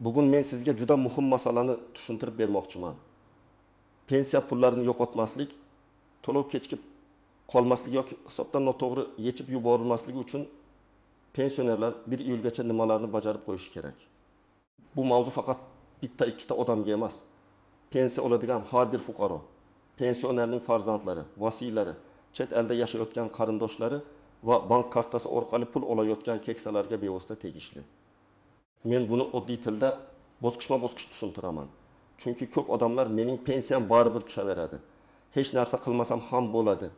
Bugun men sizga juda muhim masalani tushuntirib bermoqchiman. Pensiya pullarini yo'qotmaslik, to'lov kechikib qolmasligi yoki hisobdan noto'g'ri yechib yuborilmasligi uchun pensionerlar 1 iyulgacha nimalarni bajarib qo'yishi kerak. Bu mavzu faqat bitta ikkita odamga emas. Pensiya oladigan har bir fuqaro, pensionerning farzandlari, vasiylari, chet elda yashayotgan qarindoshlari va bank kartasi orqali pul olayotgan keksalarga bevosita tegishli. Men buni oddiy tilda bosqichma-bosqich tushuntiraman. Chunki ko'p odamlar mening pensiyam baribir tushaveradi. Hech narsa qilmasam ham bo'ladi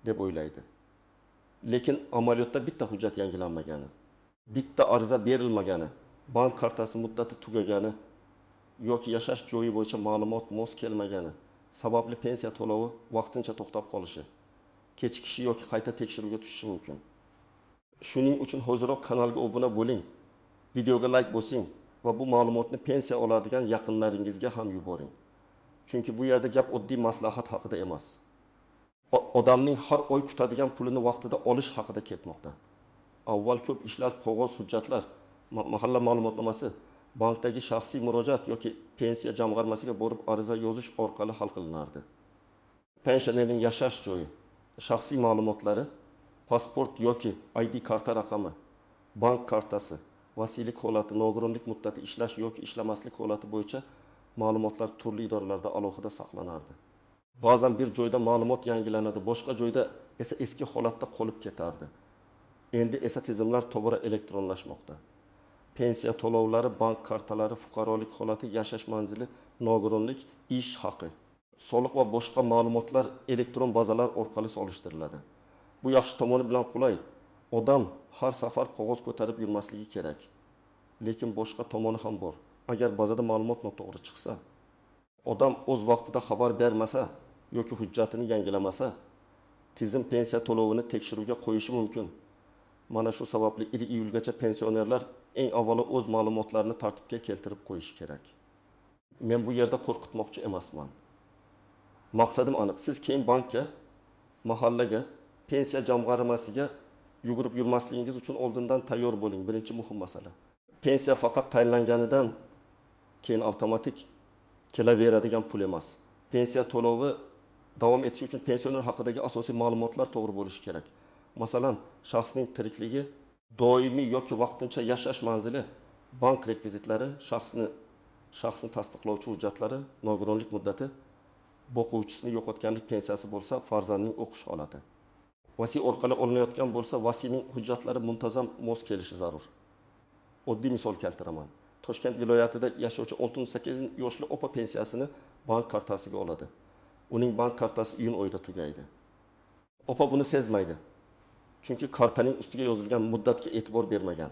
deb o'ylaydi. Lekin amaliyotda bitta hujjat yangilanmagani, bitta ariza berilmagani, bank kartasi muddati tugagani yoki yashash joyi bo'yicha ma'lumot mos kelmagani sababli pensiya to'lovi vaqtincha to'xtab qolishi, kechikishi yoki qayta tekshiruvga tushishi mumkin. Shuning uchun hoziroq kanalga obuna bo'ling, videoga like bosing va bu ma'lumotni pensiya oladigan yaqinlaringizga ham yuboring. Chunki bu yerda gap oddiy maslahat haqida emas. Odamning har oy kutadigan pulini vaqtida olish haqida ketmoqda. Avval ko'p ishlar qog'oz hujjatlar, mahalla ma'lumotnomasi, bankdagi shaxsiy murojaat yoki pensiya jamg'armasiga borib ariza yozish orqali hal qilinardi. Pensionerning yashash joyi, shaxsiy ma'lumotlari, pasport yoki ID karta raqami, bank kartasi, vasiylik holati, nogironlik muddati, ishlash yoki ishlamaslik holati bo'yicha ma'lumotlar turli idoralarda alohida saqlanardi. Ba'zan bir joyda ma'lumot yangilanadi, boshqa joyda esa eski holatda qolib ketardi. Endi esa tizimlar tobora elektronlashmoqda. Pensiya to'lovlari, bank kartalari, fuqarolik holati, yashash manzili, nogironlik, ish haqi, soliq va boshqa ma'lumotlar elektron bazalar orqali solishtiriladi. Bu yaxshi tomoni bilan qulay. Odam har safar qog'oz ko'tarib yurmasligi kerak. Lekin boshqa tomoni ham bor. Agar bazada ma'lumot noto'g'ri chiqsa, odam o'z vaqtida xabar bermasa yoki hujjatini yangilamasa, tizim pensiya to'lovini tekshiruvga qo'yishi mumkin. Mana shu sababli 1 iyulgacha pensionerlar eng avvalo o'z ma'lumotlarini tartibga keltirib qo'yishi kerak. Men bu yerda qo'rqitmoqchi emasman. Maqsadim aniq. Siz keyin bankka, mahallaga, pensiya jamg'armasiga yugurib yurmasligingiz uchun oldindan tayyor bo'ling. Birinchi muhim masala. Pensiya faqat tayinlanganidan keyin avtomatik kelaveradigan pul emas. Pensiya to'lovi davom etishi uchun pensioner haqidagi asosiy ma'lumotlar to'g'ri bo'lishi kerak. Masalan, shaxsning tirikligi, doimiy yoki vaqtincha yashash manzili, bank rekvizitlari, shaxsni tasdiqlovchi hujjatlari, nogironlik muddati, boquvchisini yo'qotganlik pensiyasi bo'lsa, farzandning o'qish holati. Vasiy orqali olinayotgan bo'lsa, vasiyning hujjatlari muntazam mos kelishi zarur. Oddiy misol keltiraman. Toshkent viloyatida yashovchi 68 yoshli opa pensiyasini bank kartasiga oladi. Uning bank kartasi iyun oyida tugaydi. Opa buni sezmaydi. Chunki kartaning ustiga yozilgan muddatga e'tibor bermagan.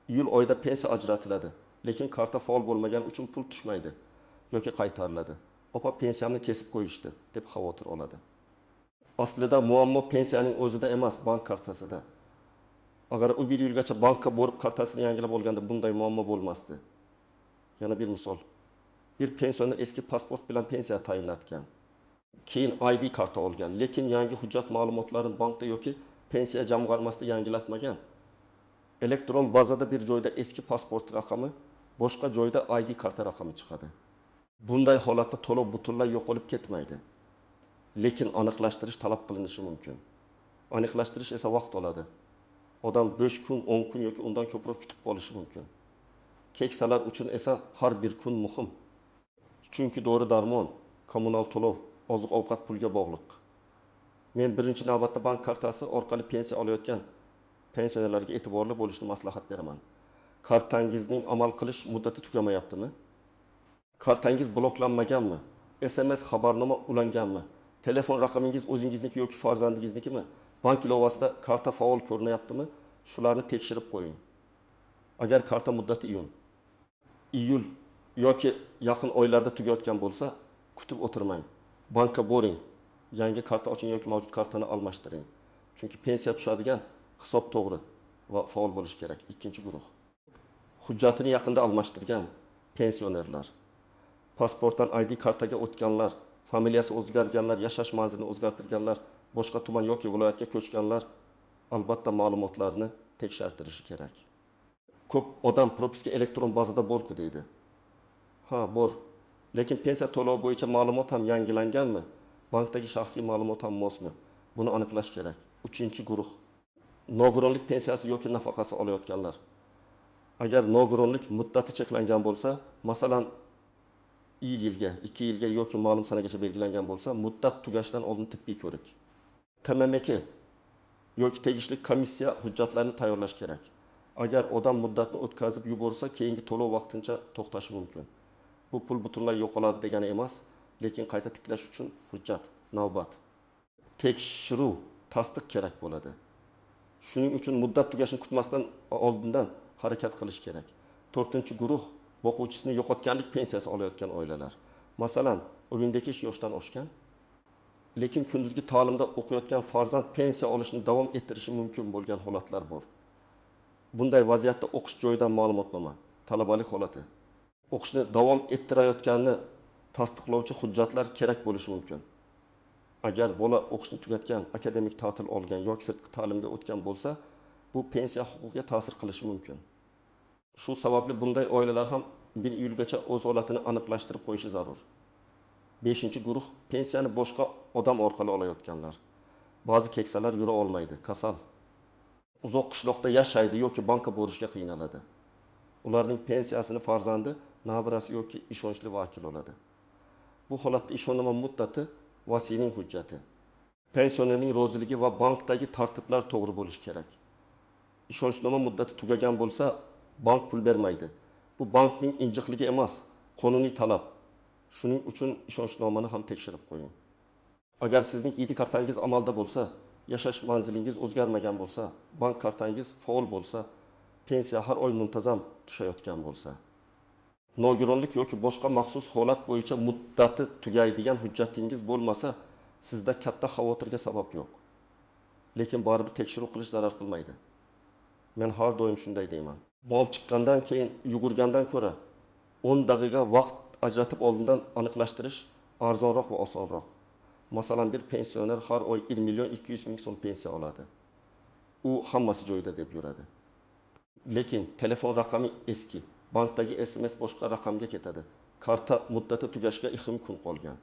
Iyul oyida pensiya ajratiladi, lekin karta faol bo'lmagani uchun pul tushmaydi yoki qaytariladi. Opa pensiyamni kesib qo'yishdi deb xavotir oladi. Aslida muammo pensiyaning o'zida emas, bank kartasida. Agar u 1 yilgacha bankka borib kartasini yangilab olganda bunday muammo bo'lmasdi. Yana bir misol. Bir pensioner eski pasport bilan pensiya tayinlatgan. Keyin ID karta olgan, lekin yangi hujjat ma'lumotlarini bankda yoki pensiya jamg'armasida yangilatmagan. Elektron bazada bir joyda eski pasport raqami, boshqa joyda ID karta raqami chiqadi. Bunday holatda to'lov butunlay yo'qolib ketmaydi. Lekin aniqlashtirish talab qilinishi mumkin. Aniqlashtirish esa vaqt oladi. Odam 5 kun, 10 kun yoki undan ko'proq kutib qolishi mumkin. Keksalar uchun esa har bir kun muhim. Chunki dori-darmon, kommunal to'lov, oziq-ovqat pulga bog'liq. Men birinchi navbatda bank kartasi orqali pensiya olayotgan pensionerlarga e'tiborli bo'lishni maslahat beraman. Kartangizning amal qilish muddati tugamayaptimi? Kartangiz bloklanmaganmi? SMS xabarnoma ulanganmi? Telefon raqamingiz o'zingizniki yoki farzandingiznikimi? Bank ilovasida karta faol ko'rinayaptimi? Shularni tekshirib qo'ying. Agar karta muddati iyul yoki yaqin oylarda tugayotgan bo'lsa, kutib o'tirmang. Bankka boring. Yangi karta oching yoki mavjud kartani almashtiring. Chunki pensiya tushadigan hisob to'g'ri va faol bo'lishi kerak. Ikkinchi guruh. Hujjatini yaqinda almashtirgan pensionerlar, pasportdan ID kartaga o'tganlar, familiyasi o'zgarganlar, yashash manzilini o'zgartirganlar, boshqa tuman yoki viloyatga ko'chganlar albatta ma'lumotlarni tekshirtirishi kerak. ko'p odam propiska elektron bazada bor-ku deydi. Ha, bor. Lekin pensiya to'lovi bo'yicha ma'lumot ham yangilanganmi? Bankdagi shaxsiy ma'lumot ham mosmi? Buni aniqlash kerak. 3-guruh. Nogironlik pensiyasi yoki nafaqasi olayotganlar. Agar nogironlik muddati cheklangan bo'lsa, masalan, yilga, 2 yilga yoki ma'lum sanagacha belgilangan bo'lsa, muddat tugashidan oldin tibbiy ko'rik. TMMK yoki tegishli komissiya hujjatlarini tayyorlash kerak. Agar odam muddatni o'tkazib yuborsa, keyingi to'lov vaqtincha to'xtashi mumkin. Bu pul butunlay yo'qoladi degani emas, lekin qayta tiklash uchun hujjat, navbat, tekshiruv, tasdiq kerak bo'ladi. Shuning uchun muddat tugashini kutmasdan oldindan harakat qilish kerak. 4-guruh boquvchisini yo'qotganlik pensiyasi olayotgan oilalar. Masalan, 12 yoshdan oshgan, lekin kunduzgi ta'limda o'qiyotgan farzand pensiya olishni davom ettirishi mumkin bo'lgan holatlar bor. Bunday vaziyatda o'qish joyidan ma'lumotnoma, talabalik holati, o'qishni davom ettirayotganini tasdiqlovchi hujjatlar kerak bo'lishi mumkin. Agar bola o'qishni tugatgan, akademik ta'til olgan yoki sirtqi ta'limga o'tgan bo'lsa, bu pensiya huquqiga ta'sir qilishi mumkin. Shu sababli bunday oilalar ham 1 iyulgacha o'z holatini aniqlashtirib qo'yishi zarur. 5-guruh pensiyani boshqa odam orqali olayotganlar. Ba'zi keksalar yura olmaydi, kasal. Uzoq qishloqda yashaydi yoki banka borishga qiynaladi. Ularning pensiyasini farzandi, nabirasi yoki ishonchli vakil oladi. Bu holatda ishonma muddati vasiyning hujjati. Pensionerning roziligi va bankdagi tartiblar to'g'ri bo'lishi kerak. Ishonchnoma muddati tugagan bo'lsa, bank pul bermaydi. Bu bankning injiqligi emas, qonuniy talab. Shuning uchun ishonchnomani ham tekshirib qo'ying. Agar sizning ID kartangiz amalda bo'lsa, yashash manzilingiz o'zgarmagan bo'lsa, bank kartangiz faol bo'lsa, pensiya har oy muntazam tushayotgan bo'lsa, nogironlik yoki boshqa maxsus holat bo'yicha muddati tugaydigan hujjatingiz bo'lmasa, sizda katta xavotirga sabab yo'q. Lekin baribir tekshiruv qilish zarar qilmaydi. Men har doim shunday deyman. Ma'lum chiqqandan keyin yugurgandan ko'ra 10 daqiqa vaqt ajratib oldindan aniqlashtirish arzonroq va osonroq. Masalan, bir pensioner har oy 1.200.000 so'm pensiya oladi. U hammasi joyida deb yuradi. Lekin telefon raqami eski, bankdagi SMS boshqa raqamga ketadi. Karta muddati tugashiga 2 kun qolgan.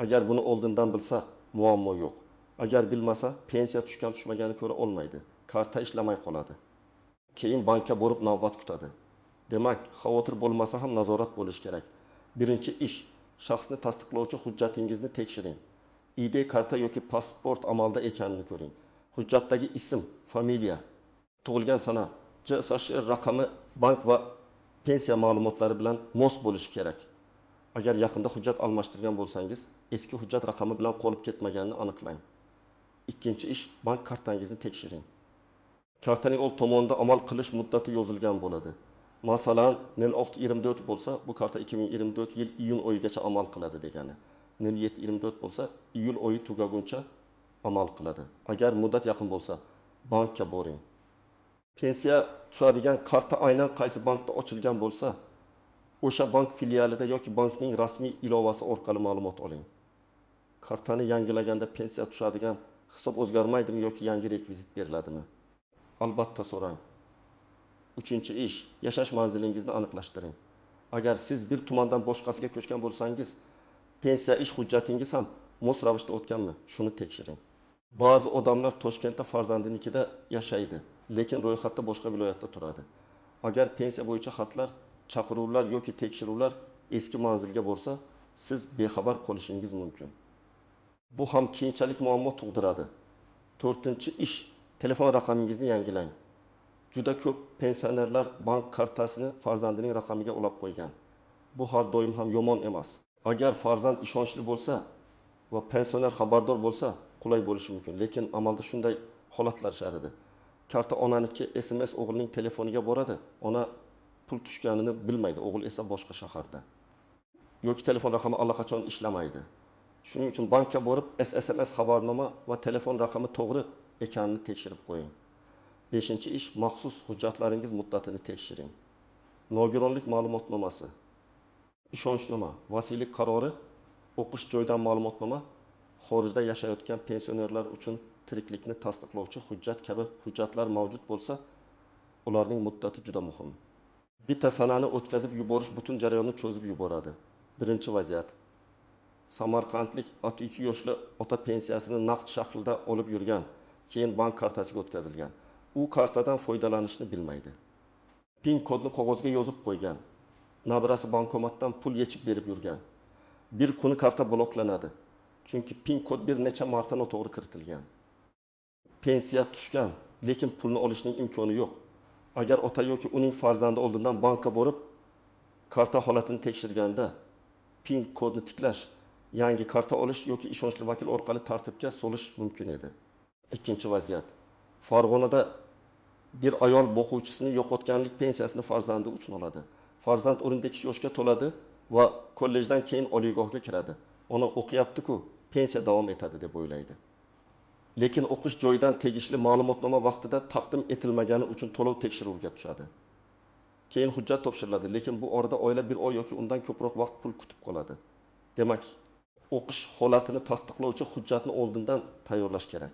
Agar buni oldindan bilsa, muammo yo'q. Agar bilmasa, pensiya tushgan-tushmaganini ko'ra olmaydi. Karta ishlamay qoladi. Keyin bankka borib navbat kutadi. Demak, xavotir bo'lmasa ham nazorat bo'lishi kerak. Birinchi ish, shaxsni tasdiqlovchi hujjatingizni tekshiring. ID karta yoki pasport amalda ekanini ko'ring. Hujjatdagi ism, familiya, tug'ilgan sana, JSH raqami bank va pensiya ma'lumotlari bilan mos bo'lishi kerak. Agar yaqinda hujjat almashtirgan bo'lsangiz, eski hujjat raqami bilan qolib ketmaganini aniqlang. Ikkinchi ish, bank kartangizni tekshiring. Kartaning old tomonida amal qilish muddati yozilgan bo'ladi. Masalan, 0624 bo'lsa, bu karta 2024 yil iyun oyigacha amal qiladi degani. 0724 bo'lsa, iyul oyi tugaguncha amal qiladi. Agar muddat yaqin bo'lsa, bankka boring. Pensiya tushadigan karta aynan qaysi bankda ochilgan bo'lsa, o'sha bank filialida yoki bankning rasmiy ilovasi orqali ma'lumot oling. Kartani yangilaganda pensiya tushadigan hisob o'zgarmaydimi yoki yangi rekvizit beriladimi? Albatta so'rang. 3-ish, yashash manzilingizni aniqlashtiring. Agar siz bir tumandan boshqasiga ko'chgan bo'lsangiz, pensiya ish hujjatingiz ham mos ravishda o'tganmi? Shuni tekshiring. Ba'zi odamlar Toshkentda farzandinikida yashaydi, lekin ro'yxatda boshqa viloyatda turadi. Agar pensiya bo'yicha xatlar, chaqiruvlar yoki tekshiruvlar eski manzilga bo'lsa, siz bexabar qolishingiz mumkin. Bu ham keyinchalik muammo tug'diradi. 4-ish, telefon raqamingizni yangilang. Juda ko'p pensionerlar bank kartasini farzandining raqamiga ulab qo'ygan. Bu har doim ham yomon emas. Agar farzand ishonchli bo'lsa va pensioner xabardor bo'lsa, qulay bo'lishi mumkin. Lekin amalda shunday holatlar sharidi. Karta onaniki SMS o'g'lining telefoniga boradi. Ona pul tushganini bilmaydi, o'g'il esa boshqa shaharda. Yoki telefon raqami allaqachon ishlamaydi. Shuning uchun bankka borib SMS xabarnoma va telefon raqami to'g'ri ekanini tekshirib qo'ying. 5-ish, maxsus hujjatlaringiz muddatini tekshiring. Nogironlik ma'lumotnomasi, ishonchnoma, vasiylik qarori, o'qish joyidan ma'lumotnoma, xorijda yashayotgan pensionerlar uchun tiriklikni tasdiqlovchi hujjat kabi hujjatlar mavjud bo'lsa, ularning muddati juda muhim. Bitta sanani o'tkazib yuborish butun jarayonni cho'zib yuboradi. Birinchi vaziyat. Samarqandlik 62 yoshli ota pensiyasini naqd shaklda olib yurgan, keyin bank kartasiga o'tkazilgan. U kartadan foydalanishni bilmaydi. PIN kodni qog'ozga yozib qo'ygan. Nabirasi bankomatdan pul yechib berib yurgan. Bir kuni karta bloklanadi. Chunki PIN kod bir necha marta noto'g'ri kiritilgan. Pensiya tushgan, lekin pulni olishning imkoni yo'q. Agar ota yoki uning farzandi oldindan bankka borib, karta holatini tekshirganda PIN kodni tiklash, yangi karta olish yoki ishonchli vakil orqali tartibga solish mumkin edi. Ikkinchi vaziyat. Farg'onada bir ayol o'quvchisini yo'qotganlik pensiyasini farzandi uchun oladi. Farzand 12 yoshga to'ladi va kollejdan keyin oliygohga kiradi. Ona o'qiyapti-ku, pensiya davom etadi deb o'ylaydi. Lekin o'qish joyidan tegishli ma'lumotnoma vaqtida taqdim etilmagani uchun to'lov tekshiruviga tushadi. Keyin hujjat topshiriladi, lekin bu orada oila bir oy yoki undan ko'proq vaqt pul kutib qoladi. Demak, o'qish holatini tasdiqlovchi hujjatni oldindan tayyorlash kerak.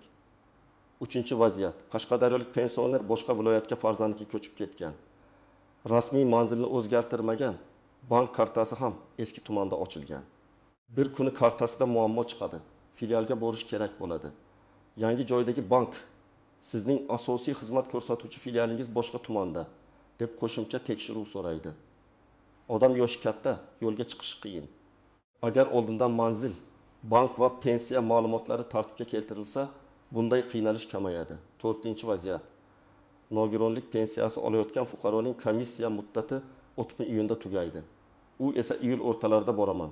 Uchinchi vaziyat. Qashqadaryolik pensioner boshqa viloyatga farzandiga ko'chib ketgan. Rasmiy manzilni o'zgartirmagan, bank kartasi ham eski tumanda ochilgan. Bir kuni kartasida muammo chiqadi. Filialga borish kerak bo'ladi. Yangi joydagi bank sizning asosiy xizmat ko'rsatuvchi filialingiz boshqa tumanda deb qo'shimcha tekshiruv so'raydi. Odam yoshi katta, yo'lga chiqish qiyin. Agar oldindan manzil, bank va pensiya ma'lumotlari tartibga keltirilsa, bunday qiynalish kamayadi. 4-vaziyat. Nogironlik pensiyasi olayotgan fuqaroning komissiya muddati 30-iyunda tugaydi. U esa iyul o'rtalarida boraman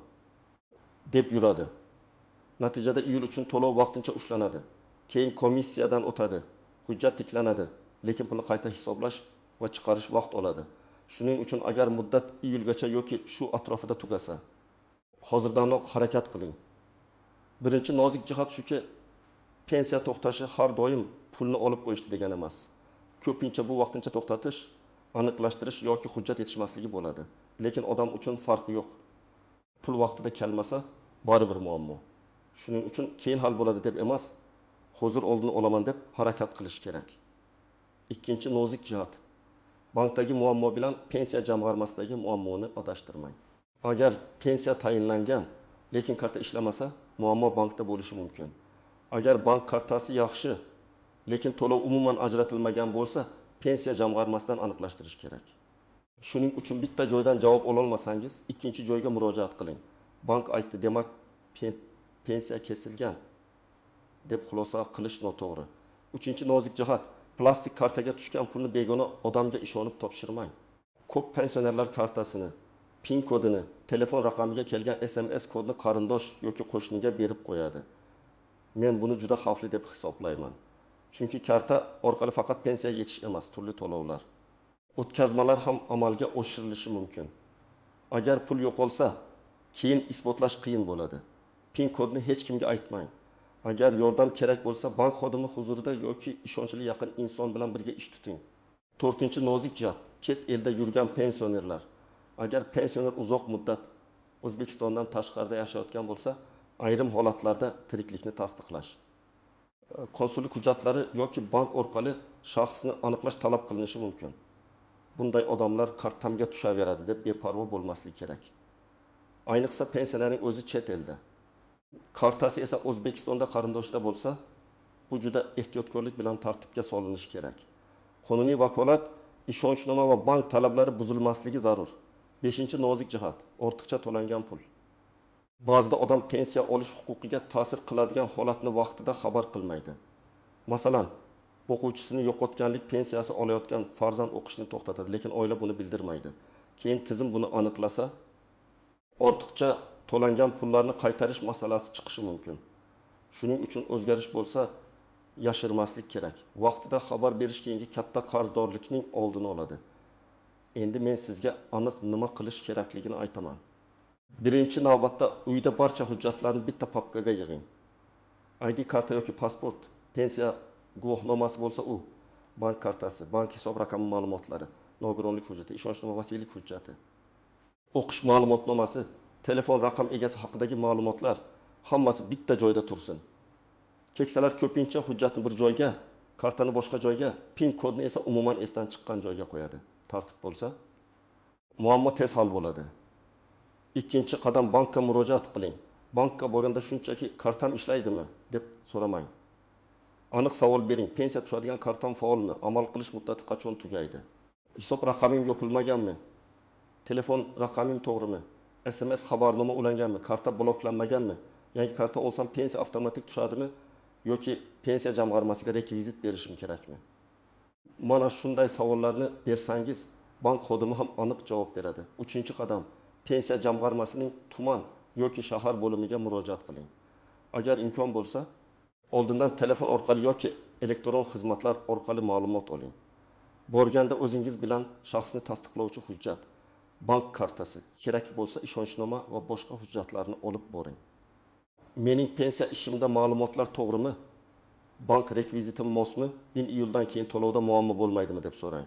deb yuradi. Natijada iyul uchun to'lov vaqtincha ushlanadi. Keyin komissiyadan o'tadi. Hujjat tiklanadi, lekin pulni qayta hisoblash va chiqarish vaqt oladi. Shuning uchun agar muddat iyulgacha yoki shu atrofida tugasa, hozirdanroq harakat qiling. Birinchi nozik jihat shuki, pensiya to'xtashi har doim pulni olib qo'yishdi degani emas. Ko'pincha bu vaqtincha to'xtatish, aniqlashtirish yoki hujjat yetishmasligi bo'ladi. Lekin odam uchun farqi yo'q. Pul vaqtida kelmasa, baribir muammo. Shuning uchun keyin hal bo'ladi deb emas, hozir oldini olaman deb harakat qilish kerak. Ikkinchi nozik jihat. Bankdagi muammo bilan pensiya jamg'armasidagi muammoni adashtirmang. Agar pensiya tayinlangan, lekin karta ishlamasa, muammo bankda bo'lishi mumkin. Agar bank kartasi yaxshi, lekin to'lov umuman ajratilmagan bo'lsa, pensiya jamg'armasidan aniqlashtirish kerak. Shuning uchun bitta joydan javob ola olmasangiz, ikkinchi joyga murojaat qiling. Bank aytdi, demak pensiya kesilgan deb xulosa qilish noto'g'ri. Uchinchi nozik jihat. Plastik kartaga tushgan pulni begona odamga ishonib topshirmang. Ko'p pensionerlar kartasini, PIN kodini, telefon raqamiga kelgan SMS kodni qarindosh yoki qo'shniga berib qo'yadi. Men buni juda xavfli deb hisoblayman. Chunki karta orqali faqat pensiya yetish emas, turli to'lovlar, o'tkazmalar ham amalga oshirilishi mumkin. Agar pul yo'qolsa, keyin isbotlash qiyin bo'ladi. PIN kodni hech kimga aytmang. Agar yordam kerak bo'lsa, bank xodimi huzurida yoki ishonchli yaqin inson bilan birga ish tuting. 4-nozik jihat. Chet elda yurgan pensionerlar. Agar pensioner uzoq muddat O'zbekistondan tashqarida yashayotgan bo'lsa, ayrim holatlarda tiriklikni tasdiqlash, konsullik hujjatlari yoki bank orqali shaxsni aniqlash talab qilinishi mumkin. Bunday odamlar kartamga tushaveradi deb beparvo bo'lmaslik kerak. Ayniqsa pensionerning o'zi chet elda, kartasi esa O'zbekistonda qarindoshda bo'lsa, bu juda ehtiyotkorlik bilan tartibga solinishi kerak. Qonuniy vakolat, ishonchnoma va bank talablari buzilmasligi zarur. 5-nozik jihat. Ortiqcha to'langan pul. Ba'zida odam pensiya olish huquqiga ta'sir qiladigan holatni vaqtida xabar qilmaydi. Masalan, o'quvchisini yo'qotganlik pensiyasi olayotgan farzand o'qishni to'xtatadi, lekin oila buni bildirmaydi. Keyin tizim buni aniqlasa, ortiqcha to'langan pullarni qaytarish masalasi chiqishi mumkin. Shuning uchun o'zgarish bo'lsa, yashirmaslik kerak. Vaqtida xabar berish keyingi katta qarzdorlikning oldini oladi. Endi men sizga aniq nima qilish kerakligini aytaman. Birinchi navbatda uyda barcha hujjatlarni bitta papkaga yig'ing. ID karta yoki pasport, pensiya guvohnomasi bo'lsa u, bank kartasi, bank hisob raqami ma'lumotlari, nogironlik hujjati, ishonchnoma vasiylik hujjati, o'qish ma'lumotnomasi, telefon raqam egasi haqidagi ma'lumotlar hammasi bitta joyda tursin. Keksalar ko'pincha hujjatni bir joyga, kartani boshqa joyga, pin kodni esa umuman esdan chiqqan joyga qo'yadi. Tartib bo'lsa, muammo tez hal bo'ladi. Ikkinchi qadam, bankka murojaat qiling. Bankka borganda shunchaki kartam ishlaydimi deb so'ramang. Aniq savol bering. Pensiya tushadigan kartam faolmi? Amal qilish muddati qachon tugaydi? Hisob raqamim yopilmaganmi? Telefon raqamim to'g'rimi? SMS xabarnoma ulanganmi? Karta bloklanmaganmi? Yangi karta olsam pensiya avtomatik tushadimi yoki pensiya jamg'armasiga rekvizit berishim kerakmi? Mana shunday savollarni bersangiz, bank xodimi ham aniq javob beradi. Uchinchi qadam, pensiya jamg'armasining tuman yoki shahar bo'limiga murojaat qiling. Agar imkon bo'lsa, oldindan telefon orqali yoki elektron xizmatlar orqali ma'lumot oling. Borganda o'zingiz bilan shaxsni tasdiqlovchi hujjat, bank kartasi, kerak bo'lsa ishonchnoma va boshqa hujjatlarni olib boring. Mening pensiya ishimda ma'lumotlar to'g'rimi? Bank rekvizitim mosmi? 1 iyuldan keyin to'lovda muammo bo'lmaydimi deb so'rang.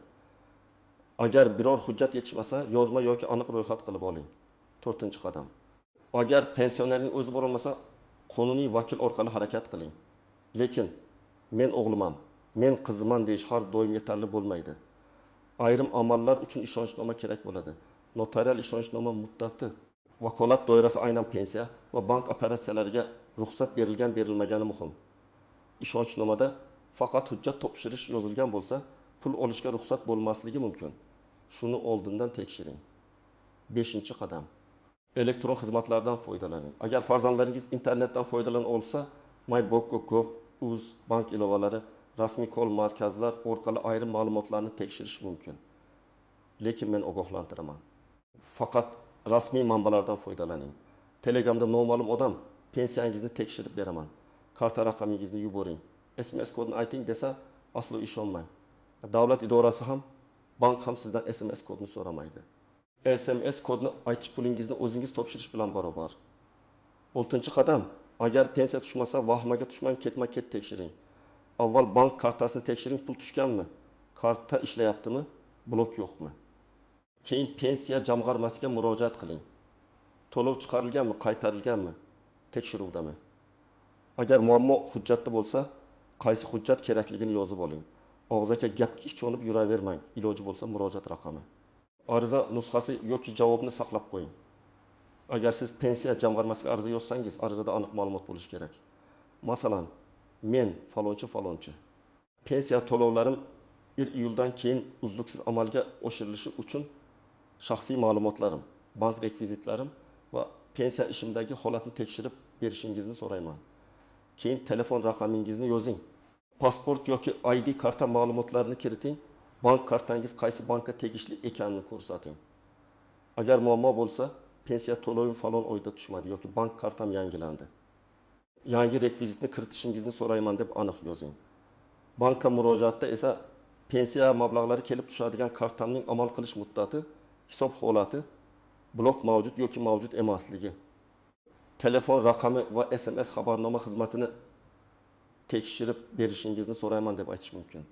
Agar biror hujjat yetishmasa, yozma yoki aniq ro'yxat qilib oling. 4-qadam. Agar pensionerning o'zi borolmasa, qonuniy vakil orqali harakat qiling. Lekin men o'g'limam, men qiziman deyish har doim yetarli bo'lmaydi. Ayrim amallar uchun ishonchnoma kerak bo'ladi. Notarial ishonchnoma muddati, vakolat doirasi aynan pensiya va bank operatsiyalariga ruxsat berilmagani muhim. Ishonchnomada faqat hujjat topshirish yozilgan bo'lsa, pul olishga ruxsat bo'lmasligi mumkin. Shuni oldindan tekshiring. 5-qadam. Elektron xizmatlardan foydalaning. Agar farzandlaringiz internetdan foydalana olsa, MyBank.gov, Uz, bank ilovalari, rasmiy kol markazlar orqali ayrim ma'lumotlarni tekshirish mumkin. Lekin men ogohlantiraman. Faqat rasmiy manbalardan foydalaning. Telegramda noma'lum odam pensiyangizni tekshirib beraman, karta raqamingizni yuboring, SMS kodini ayting desa, aslo ishonmang. Davlat idorasi ham, bank ham sizdan SMS kodini so'ramaydi. SMS kodni aytish pulingizni o'zingiz topshirish bilan barobar. 6-qadam. Agar pensiya tushmasa, vahmaga tushmang, ketma-ket tekshiring. Avval bank kartasini tekshiring, pul tushganmi? Karta ishlayaptimi? Blok yo'qmi? Keyin pensiya jamg'armasiga murojaat qiling. To'lov chiqarilganmi, qaytarilganmi? Tekshiruvdami? Agar muammo hujjatda bo'lsa, qaysi hujjat kerakligini yozib oling. Og'zaki gapga ishonib yuravermang. Iloji bo'lsa murojaat raqami. Ariza nusxasi yoki javobni saqlab qo'ying. Agar siz pensiya jamg'armasiga ariza yozsangiz, arizada aniq ma'lumot bo'lishi kerak. Masalan, men falonchi. Pensiya to'lovlarim 1 iyuldan keyin uzluksiz amalga oshirilishi uchun shaxsiy ma'lumotlarim, bank rekvizitlarim va pensiya ishimdagi holatni tekshirib berishingizni so'rayman. Keyin telefon raqamingizni yozing. Pasport yoki ID karta ma'lumotlarini kiriting. Bank kartangiz qaysi bankka tegishli ekanini ko'rsating. Agar muammo bo'lsa, pensiya to'lovim falon oyda tushmadi yoki bank kartam yangilandi. Yangi rekvizitni kiritishingizni so'rayman deb aniq yozing. Bankka murojaatda esa pensiya mablag'lari kelib tushadigan kartamning amal qilish muddati, hisob holati, blok mavjud yoki mavjud emasligi, telefon raqami va SMS xabarnoma xizmatini tekshirib berishingizni so'rayman deb aytish mumkin.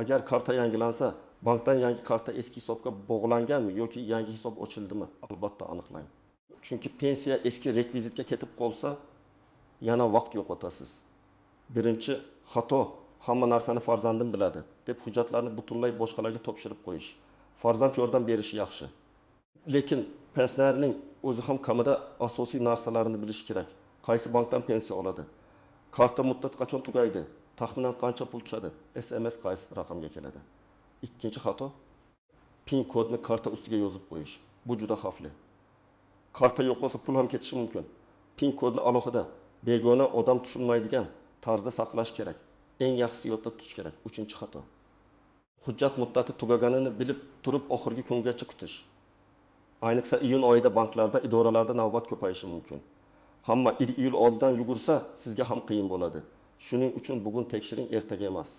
Agar karta yangilansa, bankdan yangi karta eski hisobga bog'langanmi yoki yangi hisob ochildimi? Albatta aniqlang. Chunki pensiya eski rekvizitga ketib qolsa, yana vaqt yo'qotasiz. Birinchi xato, hamma narsani farzandim biladi deb hujjatlarni butunlay boshqalarga topshirib qo'yish. Farzand yordam berishi yaxshi. Lekin pensionerning o'zi ham kamida asosiy narsalarini bilishi kerak. Qaysi bankdan pensiya oladi? Karta muddati qachon tugaydi? Taxminan qancha pul tushadi? SMS qaysi raqamga keladi? Ikkinchi xato, pin kodni karta ustiga yozib qo'yish. Bu juda xavfli. Karta yo'q bo'lsa pul ham ketishi mumkin. Pin kodni alohida, begona odam tushunmaydigan tarzda saqlash kerak. Eng yaxshisi yodda tutish kerak. 3-xato. Hujjat muddati tugaganini bilib turib oxirgi kungacha kutish. Ayniqsa iyun oyida banklarda, idoralarda navbat ko'payishi mumkin. Hamma 1 iyul oldidan yugursa, sizga ham qiyin bo'ladi. Shuning uchun bugun tekshiring, ertaga emas.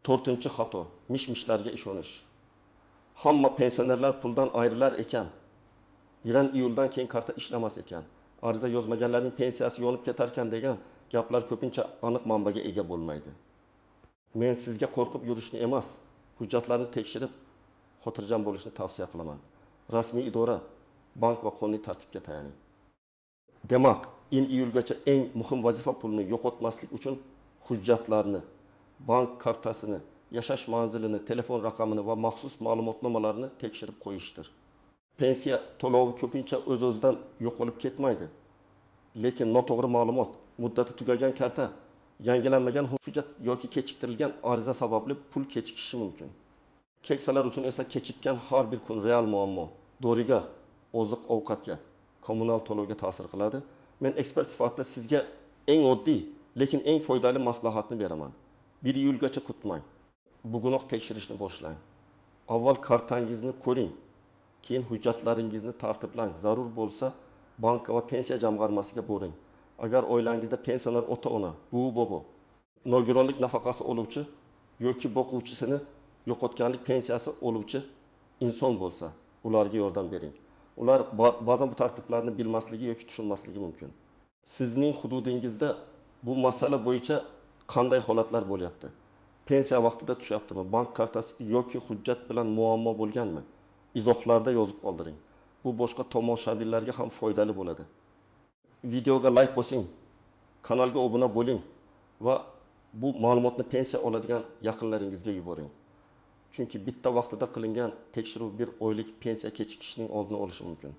4-xato, mish-mishlarga ishonish. Hamma pensionerlar puldan ayrilar ekan. 1 iyuldan keyin karta ishlamas ekan. Ariza yozmaganlarning pensiyasi yonib ketar ekan degan gaplar ko'pincha aniq manbaga ega bo'lmaydi. Men sizga qo'rqib yurishni emas, hujjatlarni tekshirib, xotirjam bo'lishni tavsiya qilaman. Rasmiy idora, bank va qonuniy tartibga tayaning. Demak, 1 iyulgacha eng muhim vazifa pulni yo'qotmaslik uchun hujjatlarni, bank kartasini, yashash manzilini, telefon raqamini va maxsus ma'lumotnomalarini tekshirib qo'yishdir. Pensiya to'lovi ko'pincha o'z-o'zidan yo'qolib ketmaydi. Lekin noto'g'ri ma'lumot, muddati tugagan karta, yangilanmagan hujjat yoki kechiktirilgan ariza sababli pul kechikishi mumkin. Keksalar uchun esa kechikkan har bir kun real muammo. Doriga, oziq-ovqatga, kommunal to'lovga ta'sir qiladi. Men ekspert sifatida sizga eng oddiy, lekin eng foydali maslahatni beraman. 1 iyulgacha kutmang. Bugunoq tekshirishni boshlang. Avval kartangizni ko'ring, keyin hujjatlaringizni tartiblang. Zarur bo'lsa, bank va pensiya jamg'armasiga boring. Agar oilangizda pensioner ota-ona, buvi-bobo, nogironlik nafaqasi oluvchi yoki boquvchisini yo'qotganlik pensiyasi oluvchi inson bo'lsa, ularga yordam bering. Ular ba'zan bu tartiblarni bilmasligi yoki tushunmasligi mumkin. Sizning hududingizda bu masala bo'yicha qanday holatlar bo'lyapti? Pensiya vaqtida tushyaptimi? Bank kartasi yoki hujjat bilan muammo bo'lganmi? Izohlarda yozib qoldiring. Bu boshqa tomoshabinlarga ham foydali bo'ladi. Videoga like bosing, kanalga obuna bo'ling va bu ma'lumotni pensiya oladigan yaqinlaringizga yuboring. Chunki bitta vaqtida qilingan tekshiruv bir oylik pensiya kechikishining oldini olishi mumkin.